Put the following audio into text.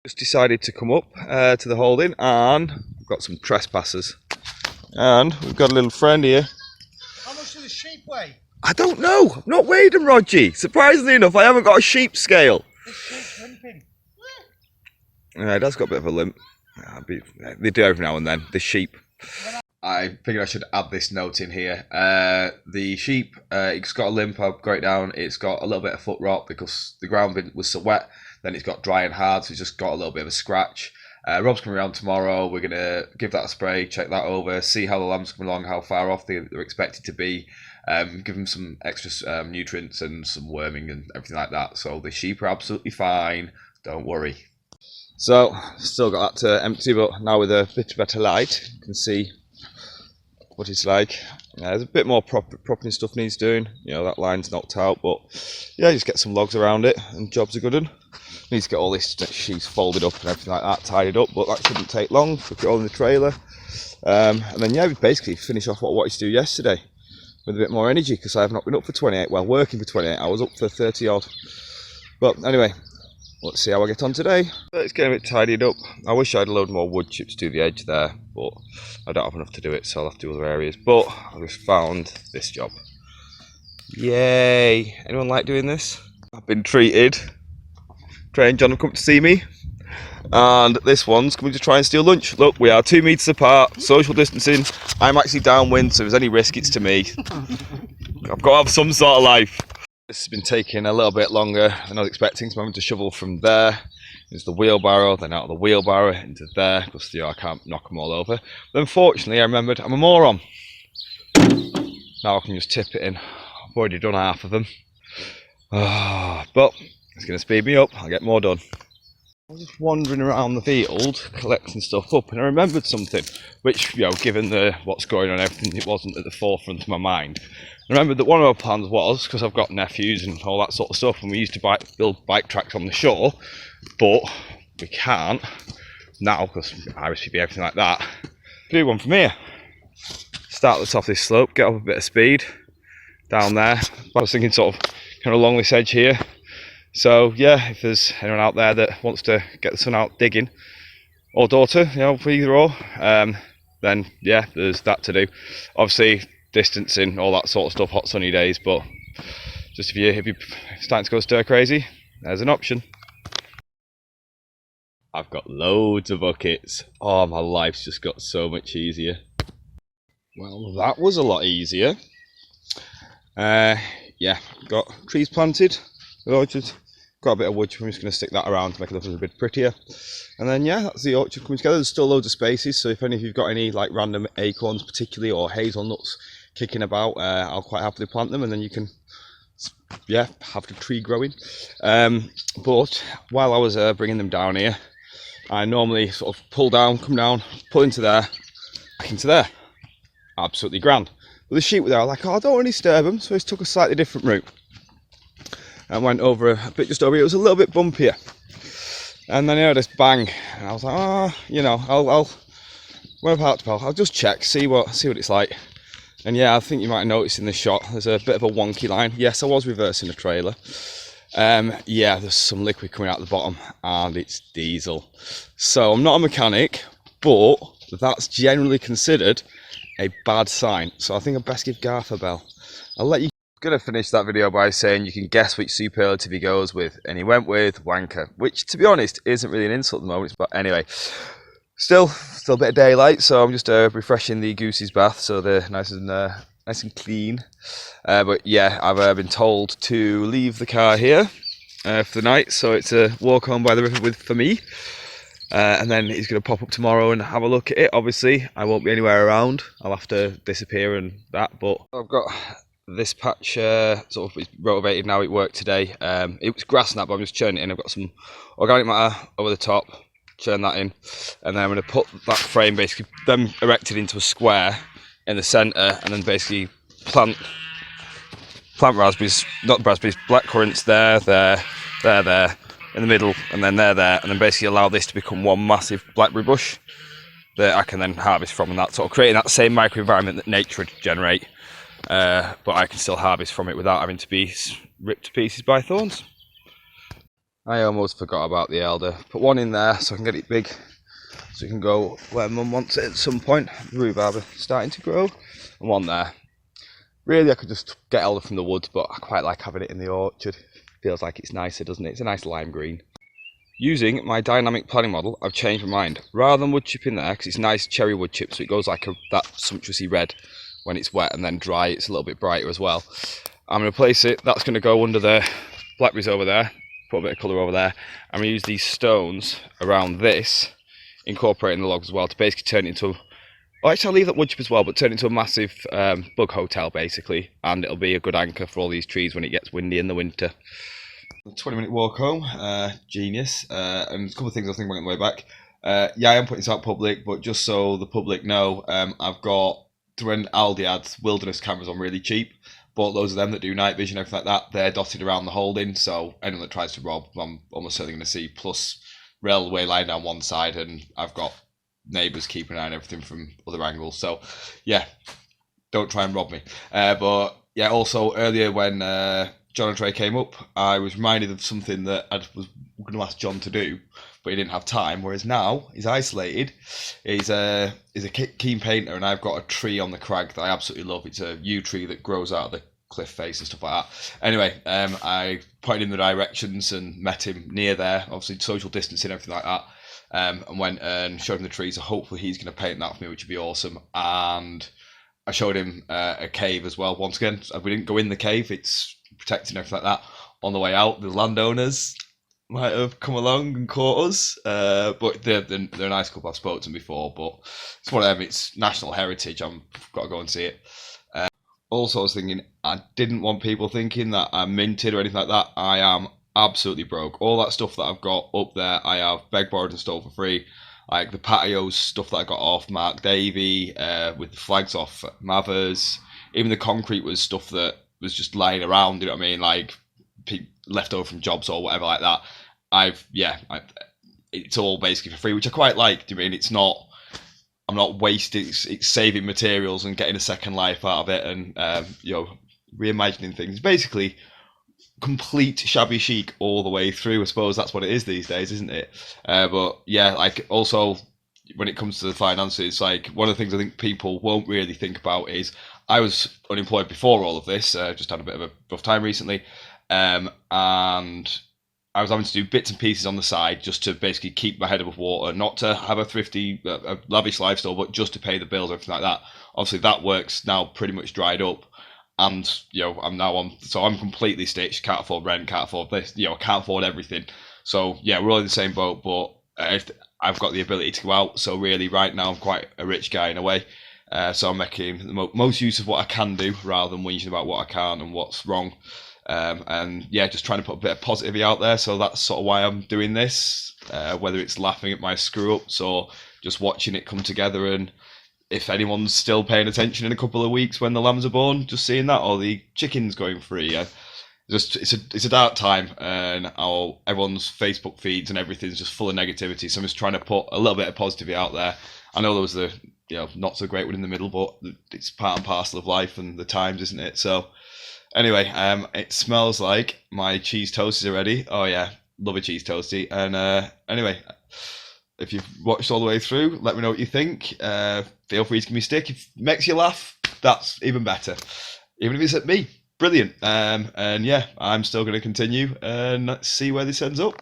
Just decided to come up to the holding, and we've got some trespassers. And we've got a little friend here. How much do the sheep weigh? I don't know. I've not weighed them, Rogie. Surprisingly enough, I haven't got a sheep scale. This sheep's limping. Yeah, it has got a bit of a limp. They do every now and then, the sheep. I figured I should add this note in here. The sheep, it's got a limp. I've got it down. It's got a little bit of foot rot because the ground was so wet. Then it's got dry and hard, so it's just got a little bit of a scratch. Rob's coming around tomorrow. We're going to give that a spray, check that over, see how the lambs come along, how far off they're expected to be. Give them some extra nutrients and some worming and everything like that. So the sheep are absolutely fine. Don't worry. So, still got that empty, but now with a bit better light, you can see what it's like. There's a bit more propping stuff needs doing. You know, that line's knocked out, but yeah, just get some logs around it and job's a good one. Need to get all this sheets folded up and everything like that, tidied up, but that shouldn't take long. Put it all in the trailer. And then yeah, we basically finish off what I wanted to do yesterday with a bit more energy, because I have not been up for 28, well, working for 28 hours, up for 30 odd. But anyway, let's see how I get on today. It's getting a bit tidied up. I wish I had a load more wood chips to do the edge there, but I don't have enough to do it, so I'll have to do other areas. But I just found this job. Yay! Anyone like doing this? I've been treated. Trey and John have come to see me, and this one's coming to try and steal lunch. Look, we are 2 meters apart, social distancing. I'm actually downwind, so if there's any risk, it's to me. I've got to have some sort of life. This has been taking a little bit longer than I was expecting, so I'm having to shovel from there into the wheelbarrow, then out of the wheelbarrow into there, because I can't knock them all over. But unfortunately, I remembered I'm a moron. Now I can just tip it in. I've already done half of them. But it's going to speed me up, I'll get more done. I was just wandering around the field, collecting stuff up, and I remembered something, which, you know, given what's going on, everything, it wasn't at the forefront of my mind. I remembered that one of our plans was, because I've got nephews and all that sort of stuff, and we used to build bike tracks on the shore, but we can't now, because RSPB, everything like that. Do one from here. Start at the top of this slope, get up a bit of speed, down there. I was thinking sort of kind of along this edge here. So yeah, if there's anyone out there that wants to get the sun out digging, or daughter, you know, for either or, then yeah, there's that to do. Obviously, distancing, all that sort of stuff, hot sunny days, but just if you're starting to go stir crazy, there's an option. I've got loads of buckets. Oh, my life's just got so much easier. Well, that was a lot easier. Yeah, got trees planted. The orchard, got a bit of wood, I'm just going to stick that around to make it look a little bit prettier. And then yeah, that's the orchard coming together. There's still loads of spaces, so if any of you've got any like random acorns particularly, or hazelnuts kicking about, I'll quite happily plant them, and then you can, yeah, have the tree growing. But while I was bringing them down here, I normally sort of pull down, come down, pull into there, back into there. Absolutely grand. But the sheep were there, like, oh, I don't want to disturb them, so I took a slightly different route. And went over a bit just over here. It was a little bit bumpier, and then I heard this bang, and I was like, oh, you know, I'll I'll just check, see what it's like. And yeah, I think you might have noticed in this shot, there's a bit of a wonky line. Yes, I was reversing the trailer. Yeah, there's some liquid coming out the bottom, and it's diesel. So I'm not a mechanic, but that's generally considered a bad sign. So I think I'd best give Garth a bell. I'll let you. Gonna finish that video by saying you can guess which superlative he goes with, and he went with wanker, which to be honest isn't really an insult at the moment, but anyway, still a bit of daylight, so I'm just refreshing the goosey's bath so they're nice and clean. But yeah, I've been told to leave the car here for the night, so it's a walk home by the river for me, and then he's going to pop up tomorrow and have a look at it. Obviously I won't be anywhere around, I'll have to disappear and that, but I've got this patch sort of is rotivated now. It worked today. It was grass and that, but I'm just churning it in. I've got some organic matter over the top, churn that in, and then I'm going to put that frame basically then erected into a square in the centre, and then basically plant raspberries, not raspberries, black currants there, in the middle, and then there, and then basically allow this to become one massive blackberry bush that I can then harvest from, and that sort of creating that same microenvironment that nature would generate. But I can still harvest from it without having to be ripped to pieces by thorns. I almost forgot about the elder. Put one in there so I can get it big, so it can go where Mum wants it at some point. The rhubarb are starting to grow, and one there. Really, I could just get elder from the woods, but I quite like having it in the orchard. Feels like it's nicer, doesn't it? It's a nice lime green. Using my dynamic planning model, I've changed my mind. Rather than wood chip in there, because it's nice cherry wood chip, so it goes like that sumptuously red when it's wet, and then dry, it's a little bit brighter as well. I'm going to place it, that's going to go under the blackberries over there, put a bit of colour over there. I'm going to use these stones around this, incorporating the logs as well, to basically turn it into, well, actually I'll leave that wood chip as well, but turn it into a massive bug hotel basically, and it'll be a good anchor for all these trees when it gets windy in the winter. 20-minute walk home, genius, and a couple of things I think on the way back. Yeah, I am putting this out public, but just so the public know, I've got, when Aldi had wilderness cameras on really cheap, bought loads of them that do night vision, everything like that. They're dotted around the holding, so anyone that tries to rob, I'm almost certainly going to see, plus railway line down one side, and I've got neighbours keeping an eye on everything from other angles, so yeah, don't try and rob me. But yeah, also earlier when John and Trey came up, I was reminded of something that I was going to ask John to do, but he didn't have time. Whereas now he's isolated. He's a keen painter, and I've got a tree on the crag that I absolutely love. It's a yew tree that grows out of the cliff face and stuff like that. Anyway, I pointed him the directions and met him near there. Obviously, social distancing, everything like that. And went and showed him the tree. So hopefully he's going to paint that for me, which would be awesome. And I showed him a cave as well. Once again, we didn't go in the cave. It's protected and everything like that. On the way out, the landowners might have come along and caught us, but they're a nice couple. I've spoken to them before, but it's one of them. It's national heritage. I've got to go and see it. Also, I was thinking, I didn't want people thinking that I'm minted or anything like that. I am absolutely broke. All that stuff that I've got up there, I have begged, borrowed and stole for free. Like the patios stuff that I got off Mark Davey, with the flags off Mathers. Even the concrete was stuff that was just lying around, you know what I mean? Like left over from jobs or whatever like that. It's all basically for free, which I quite like. Do you mean it's not? I'm not wasting. It's saving materials and getting a second life out of it, and reimagining things. Basically, complete shabby chic all the way through. I suppose that's what it is these days, isn't it? But yeah, like also when it comes to the finances, like one of the things I think people won't really think about is I was unemployed before all of this. Just had a bit of a rough time recently, and I was having to do bits and pieces on the side just to basically keep my head above water, not to have a thrifty, lavish lifestyle, but just to pay the bills, everything like that. Obviously, that work's now pretty much dried up, and I'm now on. So I'm completely stitched. Can't afford rent. Can't afford this. Can't afford everything. So yeah, we're all in the same boat. But I've got the ability to go out. So really, right now, I'm quite a rich guy in a way. So I'm making the most use of what I can do rather than whinging about what I can't and what's wrong. And yeah, just trying to put a bit of positivity out there. So that's sort of why I'm doing this, whether it's laughing at my screw ups or just watching it come together. And if anyone's still paying attention in a couple of weeks when the lambs are born, just seeing that, or the chickens going free. It's a dark time, and everyone's Facebook feeds and everything's just full of negativity. So I'm just trying to put a little bit of positivity out there. I know there was the not so great one in the middle, but it's part and parcel of life and the times, isn't it? So anyway, it smells like my cheese toasties are ready. Oh yeah, love a cheese toastie. And anyway, if you've watched all the way through, let me know what you think. Feel free to give me a stick. If it makes you laugh, that's even better. Even if it's at me, brilliant. And yeah, I'm still going to continue, and let's see where this ends up.